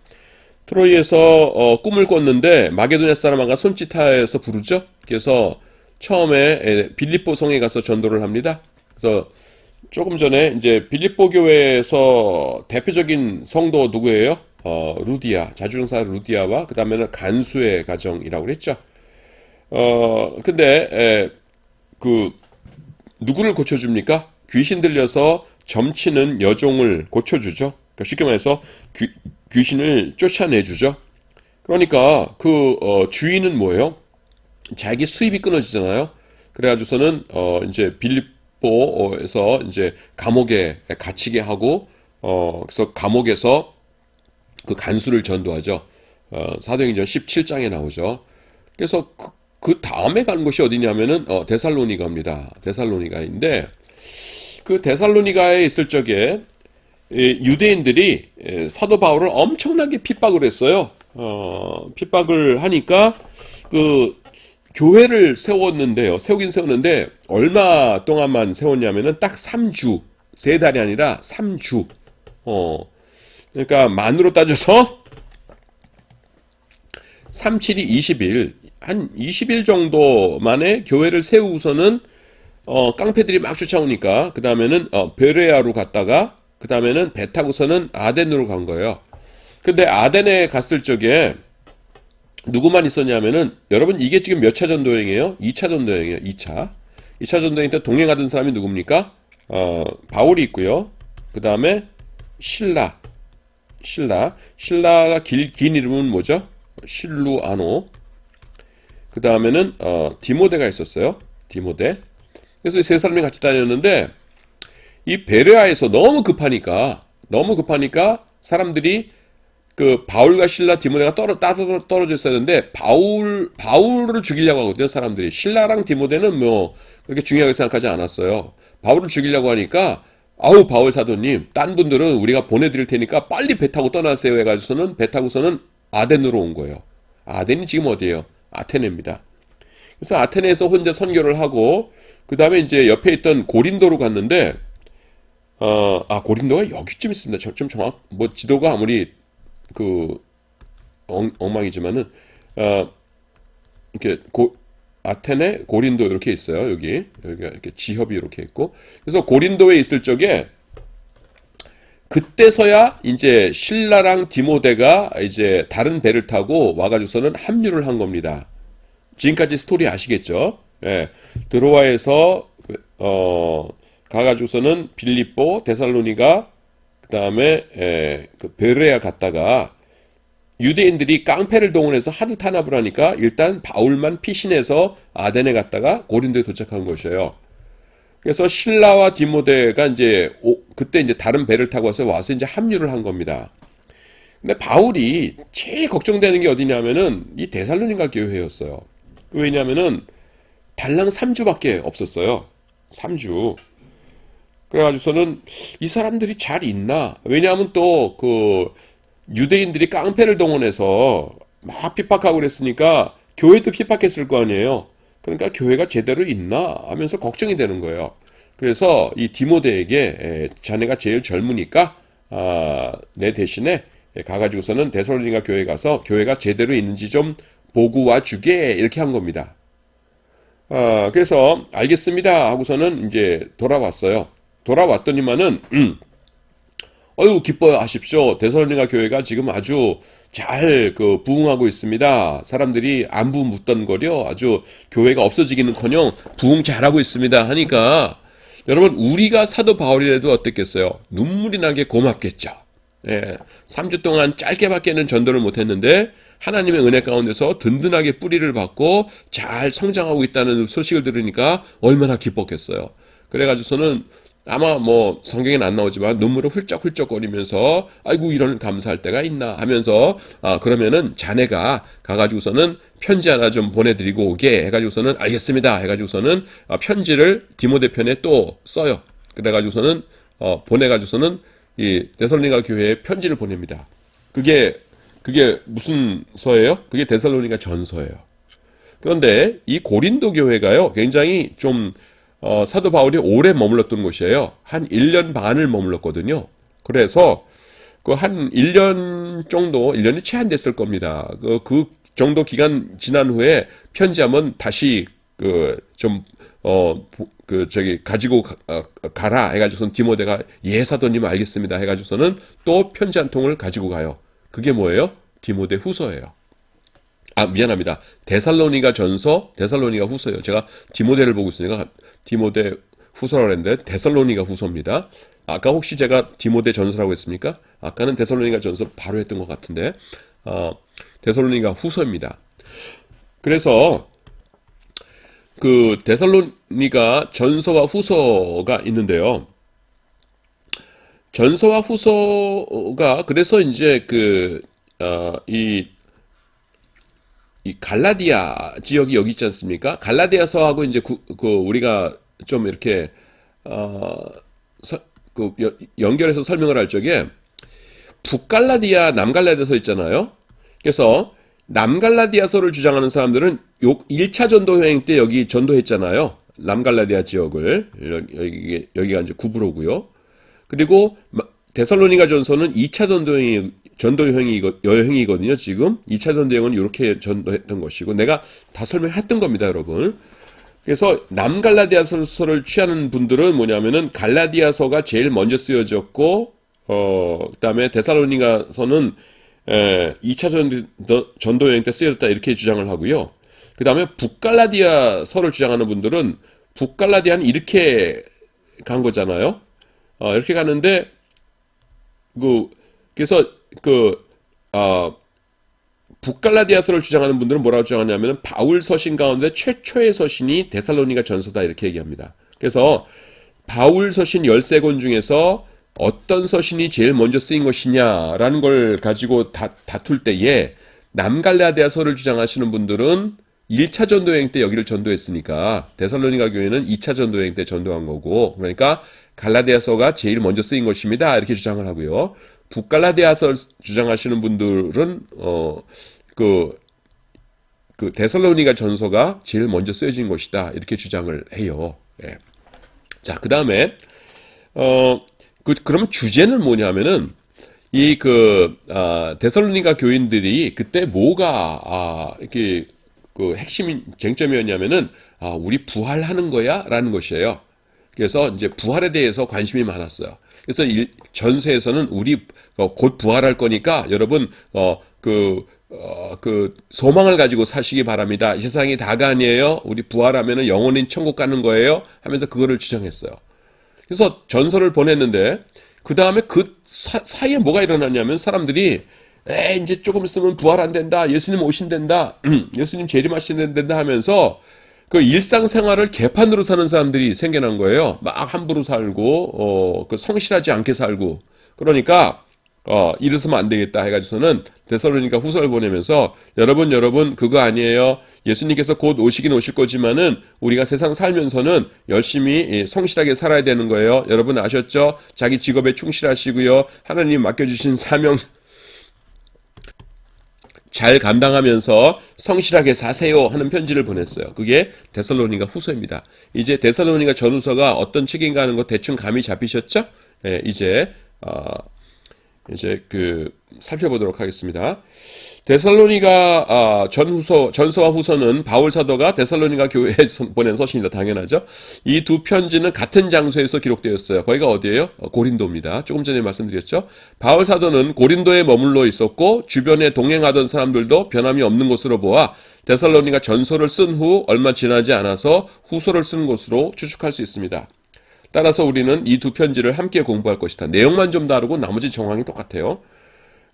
트로이에서 꿈을 꿨는데 마게도냐 사람과 손짓하여서 부르죠. 그래서 처음에 빌립보 성에 가서 전도를 합니다. 그래서 조금 전에 이제 빌립보 교회에서 대표적인 성도 누구예요? 루디아, 자주정사 루디아와 그 다음에는 간수의 가정이라고 그랬죠. 근데 그 누구를 고쳐줍니까? 귀신 들려서 점치는 여종을 고쳐주죠. 그러니까 쉽게 말해서 귀신을 쫓아내주죠. 그러니까 그 주인은 뭐예요? 자기 수입이 끊어지잖아요. 그래가지고서는 이제 빌립보에서 이제 감옥에 갇히게 하고 그래서 감옥에서 그 간수를 전도하죠. 사도행전 17장에 나오죠. 그래서 그 다음에 가는 곳이 어디냐면은 데살로니가입니다. 데살로니가인데 그 데살로니가에 있을 적에 유대인들이 사도 바울을 엄청나게 핍박을 했어요. 핍박을 하니까 그 교회를 세웠는데요. 세우긴 세웠는데 얼마 동안만 세웠냐면은 딱 3주, 3달이 아니라 3주. 그러니까 만으로 따져서 3, 7이 20일, 한 20일 정도 만에 교회를 세우고서는 깡패들이 막 쫓아오니까 그 다음에는 베레아로 갔다가 그 다음에는 배 타고서는 아덴으로 간 거예요. 근데 아덴에 갔을 적에 누구만 있었냐면은 여러분 이게 지금 몇 차 전도여행이에요? 2차 전도여행이에요. 2차 전도여행 때 동행하던 사람이 누굽니까? 바울이 있고요. 그 다음에 신라가 긴 이름은 뭐죠? 실루아노. 그 다음에는 디모데가 있었어요. 디모데. 그래서 이 세 사람이 같이 다녔는데 이 베레아에서 너무 급하니까 사람들이 그 바울과 신라 디모데가 떨어져 있었는데 바울을 죽이려고 하거든요. 사람들이 신라랑 디모데는 뭐 그렇게 중요하게 생각하지 않았어요. 바울을 죽이려고 하니까 아우 바울 사도님, 딴 분들은 우리가 보내드릴 테니까 빨리 배 타고 떠나세요 해가지고서는 배 타고서는 아덴으로 온 거예요. 아덴이 지금 어디예요? 아테네입니다. 그래서 아테네에서 혼자 선교를 하고 그 다음에 이제 옆에 있던 고린도로 갔는데 고린도가 여기쯤 있습니다. 좀 뭐 지도가 아무리 그 엉망이지만은 이렇게 아테네, 고린도 이렇게 있어요. 여기가 이렇게 지협이 이렇게 있고 그래서 고린도에 있을 적에 그때서야 이제 신라랑 디모데가 이제 다른 배를 타고 와가지고서는 합류를 한 겁니다. 지금까지 스토리 아시겠죠? 예, 드로아에서 가가지고서는 빌립보, 데살로니가 그 다음에 그 베레아 갔다가 유대인들이 깡패를 동원해서 하도 탄압을 하니까 일단 바울만 피신해서 아덴에 갔다가 고린도에 도착한 것이에요. 그래서 신라와 디모데가 이제 그때 이제 다른 배를 타고 와서 이제 합류를 한 겁니다. 근데 바울이 제일 걱정되는 게 어디냐면은 이 데살로니가 교회였어요. 왜냐면은 달랑 3주밖에 없었어요. 3주. 그래가지고서는 이 사람들이 잘 있나? 왜냐하면 또 그 유대인들이 깡패를 동원해서 막 핍박하고 그랬으니까 교회도 핍박했을 거 아니에요. 그러니까 교회가 제대로 있나 하면서 걱정이 되는 거예요. 그래서 이 디모데에게 자네가 제일 젊으니까 내 대신에 가가지고서는 데살로니가 교회 가서 교회가 제대로 있는지 좀 보고 와주게 이렇게 한 겁니다. 그래서 알겠습니다 하고서는 이제 돌아왔어요. 돌아왔더니만은 어유 기뻐 하십시오. 데살로니가 교회가 지금 아주 잘 부흥하고 있습니다. 사람들이 안부 묻던거려 아주 교회가 없어지기는커녕 부흥 잘하고 있습니다 하니까 여러분 우리가 사도 바울이라도 어땠겠어요? 눈물이 나게 고맙겠죠. 3주 동안 짧게밖에는 전도를 못했는데 하나님의 은혜 가운데서 든든하게 뿌리를 받고 잘 성장하고 있다는 소식을 들으니까 얼마나 기뻤겠어요. 그래가지고서는 아마 뭐 성경에는 안 나오지만 눈물을 훌쩍훌쩍거리면서 아이고 이런 감사할 때가 있나 하면서 그러면은 자네가 가가지고서는 편지 하나 좀 보내드리고 오게 해가지고서는 알겠습니다 해가지고서는 편지를 디모데 편에 또 써요. 그래가지고서는 보내가지고서는 이 데살로니가 교회에 편지를 보냅니다. 그게 무슨 서예요? 그게 데살로니가 전서예요. 그런데 이 고린도 교회가요, 굉장히 좀 사도 바울이 오래 머물렀던 곳이에요. 한 1년 반을 머물렀거든요. 그래서 그 한 1년 정도, 1년이 채 안 됐을 겁니다. 그 정도 기간 지난 후에 편지하면 다시 가지고 가라 해가지고선 디모데가 예 사도님 알겠습니다 해가지고서는 또 편지 한 통을 가지고 가요. 그게 뭐예요? 디모데 후서예요. 미안합니다. 데살로니가 전서, 데살로니가 후서예요. 제가 디모데를 보고 있으니까 디모데 후서라고 했는데 데살로니가 후서입니다. 아까 혹시 제가 디모데 전서라고 했습니까? 아까는 데살로니가 전서 바로 했던 것 같은데 데살로니가 후서입니다. 그래서 그 데살로니가 전서와 후서가 있는데요. 전서와 후서가 그래서 이제 이 갈라디아 지역이 여기 있지 않습니까? 갈라디아서하고 이제 우리가 좀 이렇게 어, 연결해서 설명을 할 적에 북갈라디아, 남갈라디아서 있잖아요. 그래서 남갈라디아서를 주장하는 사람들은 1차 전도 여행 때 여기 전도했잖아요. 남갈라디아 지역을 여기가 이제 구브로고요. 그리고 데살로니가 전서는 2차 여행이거든요. 지금 2차 전도여행은 이렇게 전도했던 것이고 내가 다 설명했던 겁니다, 여러분. 그래서 남갈라디아서를 취하는 분들은 뭐냐면은 갈라디아서가 제일 먼저 쓰여졌고 그다음에 데살로니가서는 2차 전도 여행 때 쓰여졌다 이렇게 주장을 하고요. 그다음에 북갈라디아서를 주장하는 분들은 북갈라디아는 이렇게 간 거잖아요. 이렇게 가는데 그래서 북갈라디아서를 주장하는 분들은 뭐라고 주장하냐면 바울 서신 가운데 최초의 서신이 데살로니가 전서다 이렇게 얘기합니다. 그래서 바울 서신 13권 중에서 어떤 서신이 제일 먼저 쓰인 것이냐라는 걸 가지고 다툴 때에 남갈라디아서를 주장하시는 분들은 1차 전도여행 때 여기를 전도했으니까 데살로니가 교회는 2차 전도여행 때 전도한 거고 그러니까 갈라디아서가 제일 먼저 쓰인 것입니다. 이렇게 주장을 하고요. 북갈라디아서 주장하시는 분들은 데살로니가 전서가 제일 먼저 쓰여진 것이다. 이렇게 주장을 해요. 예. 자, 그다음에 그러면 주제는 뭐냐면은 데살로니가 교인들이 그때 뭐가 이렇게 핵심 쟁점이었냐면은 우리 부활하는 거야라는 것이에요. 그래서 이제 부활에 대해서 관심이 많았어요. 그래서 전서에서는 우리 곧 부활할 거니까 여러분 소망을 가지고 사시기 바랍니다. 이 세상이 다가 아니에요. 우리 부활하면은 영원히 천국 가는 거예요. 하면서 그거를 주장했어요. 그래서 전서를 보냈는데 그 다음에 사이에 뭐가 일어났냐면 사람들이 이제 조금 있으면 부활 안 된다. 예수님 오신단다. 예수님 재림하신단다 하면서 그 일상생활을 개판으로 사는 사람들이 생겨난 거예요. 막 함부로 살고 성실하지 않게 살고 그러니까 이래서면 안 되겠다 해가지고서는 데살로니가 후서를 보내면서 여러분 그거 아니에요. 예수님께서 곧 오시긴 오실 거지만은 우리가 세상 살면서는 열심히 성실하게 살아야 되는 거예요. 여러분 아셨죠? 자기 직업에 충실하시고요. 하나님 맡겨주신 사명 잘 감당하면서 성실하게 사세요 하는 편지를 보냈어요. 그게 데살로니가 후서입니다. 이제 데살로니가 전후서가 어떤 책인가 하는 거 대충 감이 잡히셨죠? 이제 살펴보도록 하겠습니다. 데살로니가 전서와 후서는 바울 사도가 데살로니가 교회에 보낸 서신이다. 당연하죠. 이 두 편지는 같은 장소에서 기록되었어요. 거기가 어디예요? 고린도입니다. 조금 전에 말씀드렸죠. 바울 사도는 고린도에 머물러 있었고 주변에 동행하던 사람들도 변함이 없는 것으로 보아 데살로니가 전서를 쓴 후 얼마 지나지 않아서 후서를 쓴 것으로 추측할 수 있습니다. 따라서 우리는 이 두 편지를 함께 공부할 것이다. 내용만 좀 다르고 나머지 정황이 똑같아요.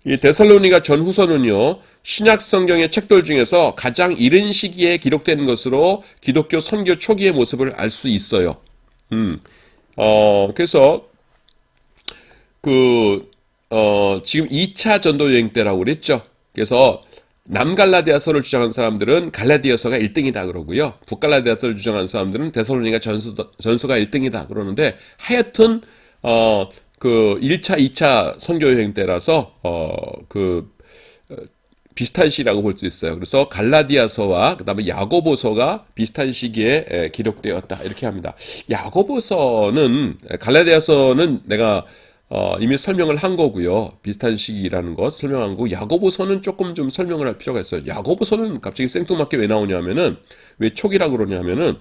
이 데살로니가 전후서는요, 신약 성경의 책들 중에서 가장 이른 시기에 기록된 것으로 기독교 선교 초기의 모습을 알 수 있어요. 그래서 지금 2차 전도 여행 때라고 그랬죠. 그래서 남갈라디아서를 주장한 사람들은 갈라디아서가 1등이다 그러고요. 북갈라디아서를 주장한 사람들은 데살로니가 전서가 1등이다 그러는데, 하여튼 1차, 2차 선교 여행 때라서 비슷한 시기라고 볼 수 있어요. 그래서 갈라디아서와 그다음에 야고보서가 비슷한 시기에 기록되었다 이렇게 합니다. 야고보서는, 갈라디아서는 내가 이미 설명을 한 거고요. 비슷한 시기라는 것 설명한 거고, 야고보서는 조금 좀 설명을 할 필요가 있어요. 야고보서는 갑자기 생뚱맞게 왜 나오냐면은, 왜 초기라고 그러냐면은,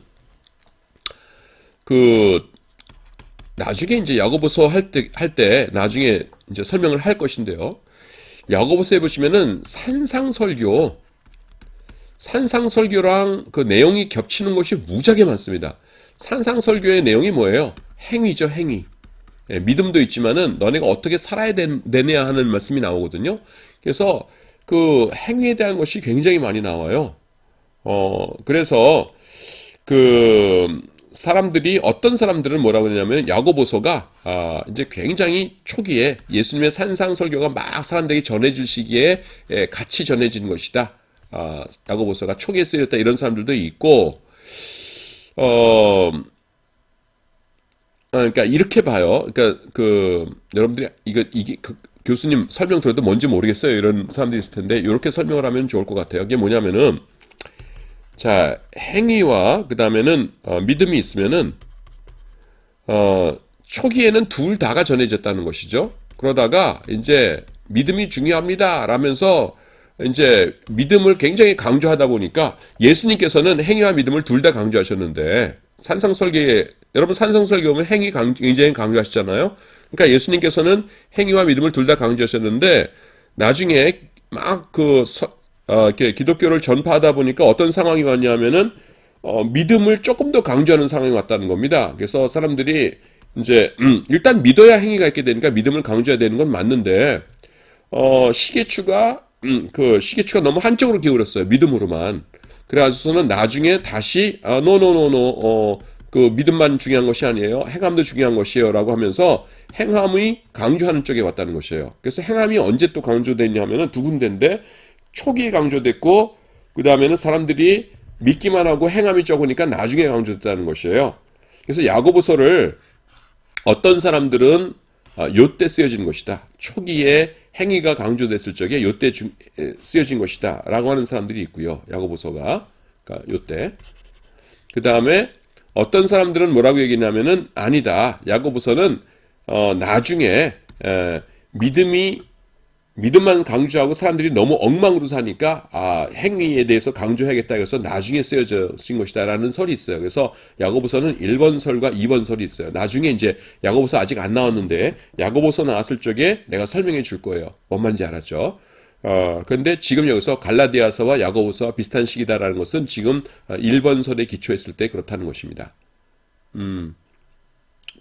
나중에 이제 야고보서 할 때 나중에 이제 설명을 할 것인데요. 야고보서에 보시면은 산상설교랑 그 내용이 겹치는 것이 무지하게 많습니다. 산상설교의 내용이 뭐예요? 행위죠, 행위. 믿음도 있지만은 너네가 어떻게 살아야 되냐 하는 말씀이 나오거든요. 그래서 그 행위에 대한 것이 굉장히 많이 나와요. 그래서 어떤 사람들은 뭐라고 그러냐면, 야고보서가 이제 굉장히 초기에 예수님의 산상설교가 막 사람들에게 전해질 시기에 같이 전해지는 것이다. 야고보서가 초기에 쓰였다, 이런 사람들도 있고, 그러니까 이렇게 봐요. 그러니까 여러분들이 이게 교수님 설명 들어도 뭔지 모르겠어요, 이런 사람들이 있을 텐데, 이렇게 설명을 하면 좋을 것 같아요. 이게 뭐냐면은, 자, 행위와 그 다음에는 믿음이 있으면은 초기에는 둘 다가 전해졌다는 것이죠. 그러다가 이제 믿음이 중요합니다 라면서 이제 믿음을 굉장히 강조하다 보니까, 예수님께서는 행위와 믿음을 둘 다 강조하셨는데, 여러분 산상설계 보면 행위 굉장히 강조하시잖아요. 그러니까 예수님께서는 행위와 믿음을 둘 다 강조하셨는데, 나중에 막 이렇게 기독교를 전파하다 보니까 어떤 상황이 왔냐면은, 믿음을 조금 더 강조하는 상황이 왔다는 겁니다. 그래서 사람들이 이제, 일단 믿어야 행위가 있게 되니까 믿음을 강조해야 되는 건 맞는데, 시계추가 너무 한쪽으로 기울었어요. 믿음으로만. 그래가지고서는 나중에 다시, 믿음만 중요한 것이 아니에요. 행함도 중요한 것이에요. 라고 하면서 행함이 강조하는 쪽에 왔다는 것이에요. 그래서 행함이 언제 또 강조됐냐 하면은 두 군데인데, 초기에 강조됐고, 그 다음에는 사람들이 믿기만 하고 행함이 적으니까 나중에 강조됐다는 것이에요. 그래서 야고보서를 어떤 사람들은 요때 쓰여진 것이다. 초기에 행위가 강조됐을 적에 요때 쓰여진 것이다 라고 하는 사람들이 있고요. 야고보서가, 그러니까 요때. 그 다음에 어떤 사람들은 뭐라고 얘기하냐면은, 아니다, 야고보서는 나중에 믿음만 강조하고 사람들이 너무 엉망으로 사니까 행위에 대해서 강조해야겠다 해서 나중에 쓰여진 것이다 라는 설이 있어요. 그래서 야고보서는 1번설과 2번설이 있어요. 나중에 이제 야고보서 아직 안 나왔는데, 야고보서 나왔을 적에 내가 설명해 줄 거예요. 뭔 말인지 알았죠? 그런데 지금 여기서 갈라디아서와 야고보서와 비슷한 시기다라는 것은 지금 1번설에 기초했을 때 그렇다는 것입니다. 뭔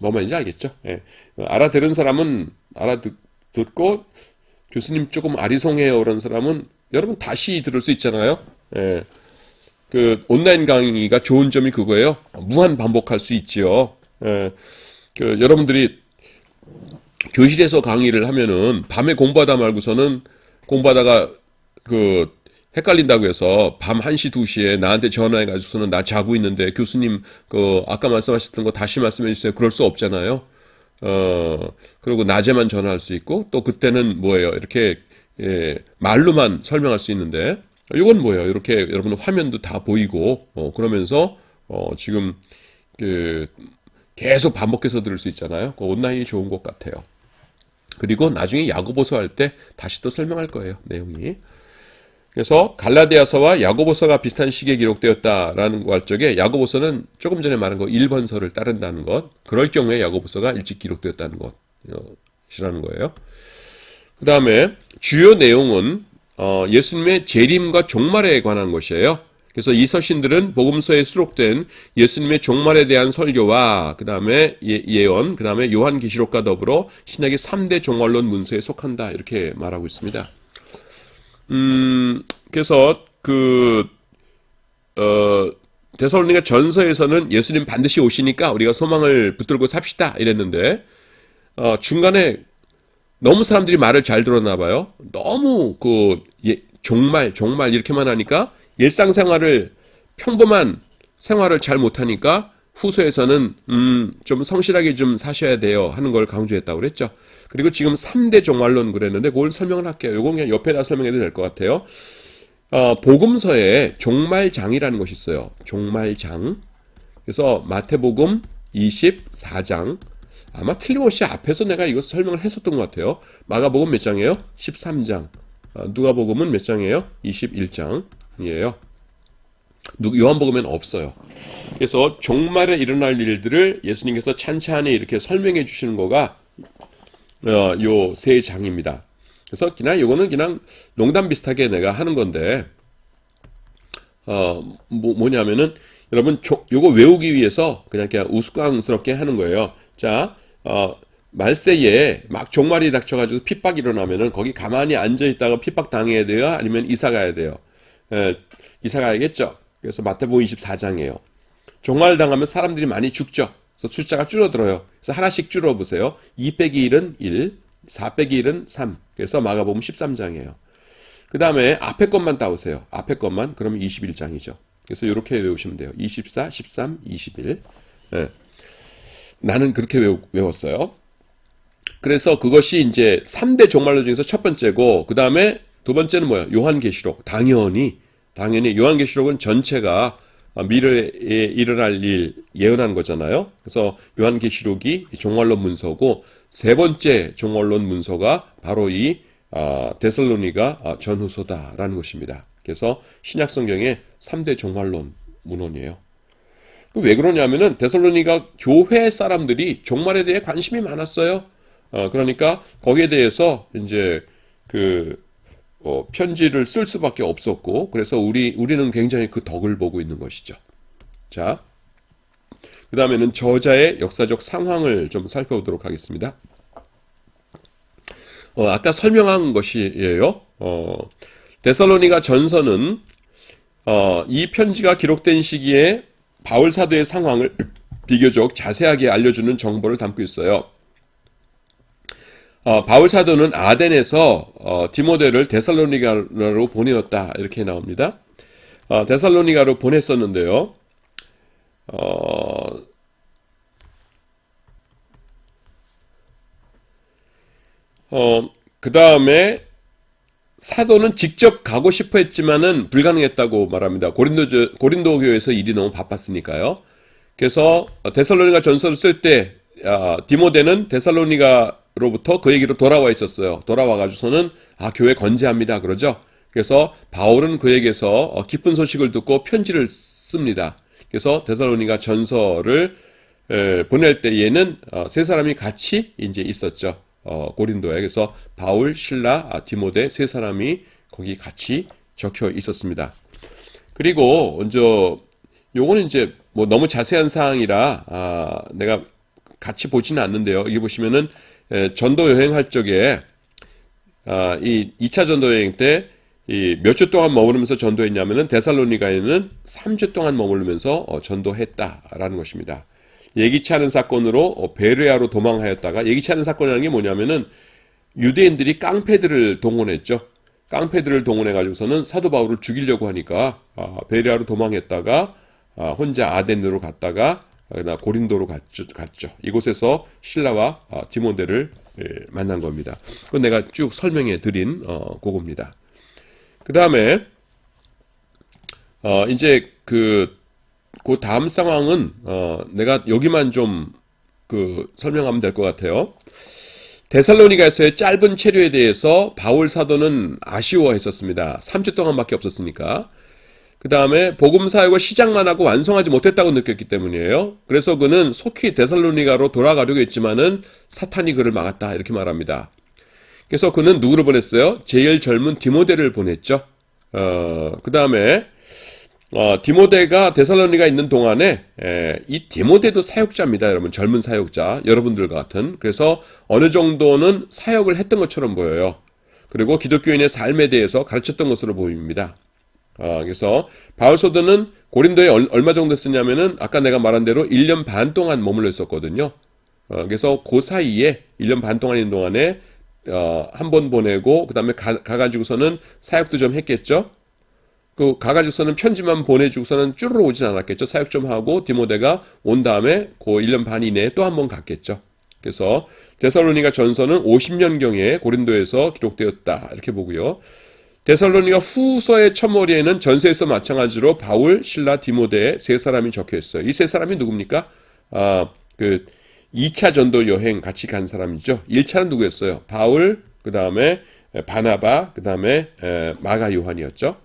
말인지 알겠죠? 예. 알아들은 사람은 알아듣고, 교수님 조금 아리송해요 그런 사람은 여러분 다시 들을 수 있잖아요. 예. 온라인 강의가 좋은 점이 그거예요. 무한 반복할 수 있지요. 예. 여러분들이 교실에서 강의를 하면은 밤에 공부하다 말고서는, 공부하다가 헷갈린다고 해서 밤 1시, 2시에 나한테 전화해가지고서는 나 자고 있는데 교수님 아까 말씀하셨던 거 다시 말씀해 주세요. 그럴 수 없잖아요. 그리고 낮에만 전화할 수 있고, 또 그때는 뭐예요? 이렇게, 말로만 설명할 수 있는데, 이건 뭐예요? 이렇게 여러분 화면도 다 보이고, 그러면서, 지금, 계속 반복해서 들을 수 있잖아요. 온라인이 좋은 것 같아요. 그리고 나중에 야고보서 할 때 다시 또 설명할 거예요. 내용이. 그래서 갈라디아서와 야고보서가 비슷한 시기에 기록되었다라는 거 할 적에, 야고보서는 조금 전에 말한 거 1번서를 따른다는 것, 그럴 경우에 야고보서가 일찍 기록되었다는 것이라는 거예요. 그 다음에 주요 내용은 예수님의 재림과 종말에 관한 것이에요. 그래서 이 서신들은 복음서에 수록된 예수님의 종말에 대한 설교와 그 다음에 예언, 그 다음에 요한계시록과 더불어 신약의 3대 종말론 문서에 속한다, 이렇게 말하고 있습니다. 그래서 데살로니가 전서에서는 예수님 반드시 오시니까 우리가 소망을 붙들고 삽시다 이랬는데 중간에 너무 사람들이 말을 잘 들었나 봐요. 너무 종말 이렇게만 하니까 일상생활을 평범한 생활을 잘 못하니까 후서에서는 좀 성실하게 좀 사셔야 돼요 하는 걸 강조했다고 그랬죠. 그리고 지금 3대 종말론 그랬는데 그걸 설명을 할게요. 요건 그냥 옆에다 설명해도 될 것 같아요. 복음서에 종말장이라는 것이 있어요. 종말장. 그래서 마태복음 24장. 아마 틀림없이 앞에서 내가 이거 설명을 했었던 것 같아요. 마가복음 몇 장이에요? 13장. 누가복음은 몇 장이에요? 21장이에요. 요한복음에는 없어요. 그래서 종말에 일어날 일들을 예수님께서 찬찬히 이렇게 설명해 주시는 거가 요 세 장입니다. 그래서 그냥 요거는 그냥 농담 비슷하게 내가 하는 건데 뭐냐면은 여러분 요거 외우기 위해서 그냥 우스꽝스럽게 하는 거예요. 자, 말세에 막 종말이 닥쳐가지고 핍박이 일어나면은 거기 가만히 앉아 있다가 핍박 당해야 돼요? 아니면 이사 가야 돼요? 이사 가야겠죠. 그래서 마태복음 24장이에요. 종말 당하면 사람들이 많이 죽죠. 그래서 숫자가 줄어들어요. 그래서 하나씩 줄여보세요. 2 빼기 1은 1, 4 빼기 1은 3. 그래서 마가복음 13장이에요. 그 다음에 앞에 것만 따오세요. 앞에 것만. 그러면 21장이죠. 그래서 이렇게 외우시면 돼요. 24, 13, 21. 네. 나는 그렇게 외웠어요. 그래서 그것이 이제 3대 종말론 중에서 첫 번째고, 그 다음에 두 번째는 뭐야? 요한계시록. 당연히 요한계시록은 전체가 미래에 일어날 일 예언한 거잖아요. 그래서 요한계시록이 종말론 문서고, 세 번째 종말론 문서가 바로 이 데살로니가 전후서다라는 것입니다. 그래서 신약 성경의 3대 종말론 문헌이에요. 왜 그러냐면은 데살로니가 교회 사람들이 종말에 대해 관심이 많았어요. 그러니까 거기에 대해서 이제 편지를 쓸 수밖에 없었고, 그래서 우리는 굉장히 그 덕을 보고 있는 것이죠. 자, 그 다음에는 저자의 역사적 상황을 좀 살펴보도록 하겠습니다. 아까 설명한 것이에요. 데살로니가 전서는 이 편지가 기록된 시기에 바울 사도의 상황을 비교적 자세하게 알려주는 정보를 담고 있어요. 바울 사도는 아덴에서 디모데를 데살로니가로 보내었다 이렇게 나옵니다. 데살로니가로 보냈었는데요. 그 다음에 사도는 직접 가고 싶어 했지만은 불가능했다고 말합니다. 고린도 교회에서 일이 너무 바빴으니까요. 그래서 데살로니가 전서를 쓸 때 디모데는 데살로니가로부터 그에게로 돌아와 있었어요. 돌아와가지고서는 교회 건재합니다 그러죠. 그래서 바울은 그에게서 기쁜 소식을 듣고 편지를 씁니다. 그래서 데살로니가 전서를 보낼 때에는 세 사람이 같이 이제 있었죠. 고린도에. 그래서 바울, 실라, 디모데 세 사람이 거기 같이 적혀 있었습니다. 그리고 요거는 이제 뭐 너무 자세한 사항이라 내가 같이 보지는 않는데요. 여기 보시면은 전도 여행할 적에 이 2차 전도 여행 때 몇 주 동안 머무르면서 전도했냐면은 데살로니가에는 3주 동안 머무르면서 전도했다라는 것입니다. 예기치 않은 사건으로 베레아로 도망하였다가, 예기치 않은 사건이라는 게 뭐냐면은 유대인들이 깡패들을 동원했죠. 깡패들을 동원해가지고서는 사도 바울을 죽이려고 하니까 베레아로 도망했다가 혼자 아덴으로 갔다가 고린도로 갔죠. 이곳에서 실라와 디모데를 만난 겁니다. 그건 내가 쭉 설명해 드린 그겁니다. 그 다음에 이제 그 다음 상황은 내가 여기만 좀 설명하면 될 것 같아요. 데살로니가에서의 짧은 체류에 대해서 바울 사도는 아쉬워했었습니다. 3주 동안밖에 없었으니까. 그 다음에 복음 사역을 시작만 하고 완성하지 못했다고 느꼈기 때문이에요. 그래서 그는 속히 데살로니가로 돌아가려고 했지만은 사탄이 그를 막았다 이렇게 말합니다. 그래서 그는 누구를 보냈어요? 제일 젊은 디모데를 보냈죠. 그 다음에 디모데가 데살로니가 있는 동안에 이 디모데도 사역자입니다. 여러분, 젊은 사역자, 여러분들과 같은. 그래서 어느 정도는 사역을 했던 것처럼 보여요. 그리고 기독교인의 삶에 대해서 가르쳤던 것으로 보입니다. 그래서 바울 사도는 고린도에 얼마 정도 쓰냐면은 아까 내가 말한 대로 1년 반 동안 머물러 있었거든요. 그래서 그 사이에 1년 반 동안 있는 동안에 한 번 보내고 그 다음에 가가지고서는 사역도 좀 했겠죠. 그 가가지고서는 편지만 보내주고서는 쭈르르 오진 않았겠죠. 사역 좀 하고 디모데가 온 다음에 그 1년 반 이내에 또 한 번 갔겠죠. 그래서 데살로니가 전서는 50년경에 고린도에서 기록되었다 이렇게 보고요. 데살로니가 후서의 첫머리에는 전서에서 마찬가지로 바울, 실라, 디모데 세 사람이 적혀 있어요. 이 세 사람이 누굽니까? 그 2차 전도 여행 같이 간 사람이죠. 1차는 누구였어요? 바울, 그 다음에 바나바, 그 다음에 마가 요한이었죠.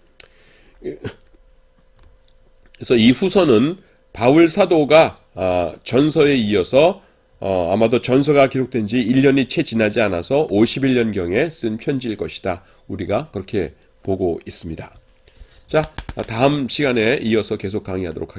그래서 이 후서는 바울 사도가 전서에 이어서 아마도 전서가 기록된 지 1년이 채 지나지 않아서 51년경에 쓴 편지일 것이다. 우리가 그렇게 보고 있습니다. 자, 다음 시간에 이어서 계속 강의하도록 하겠습니다.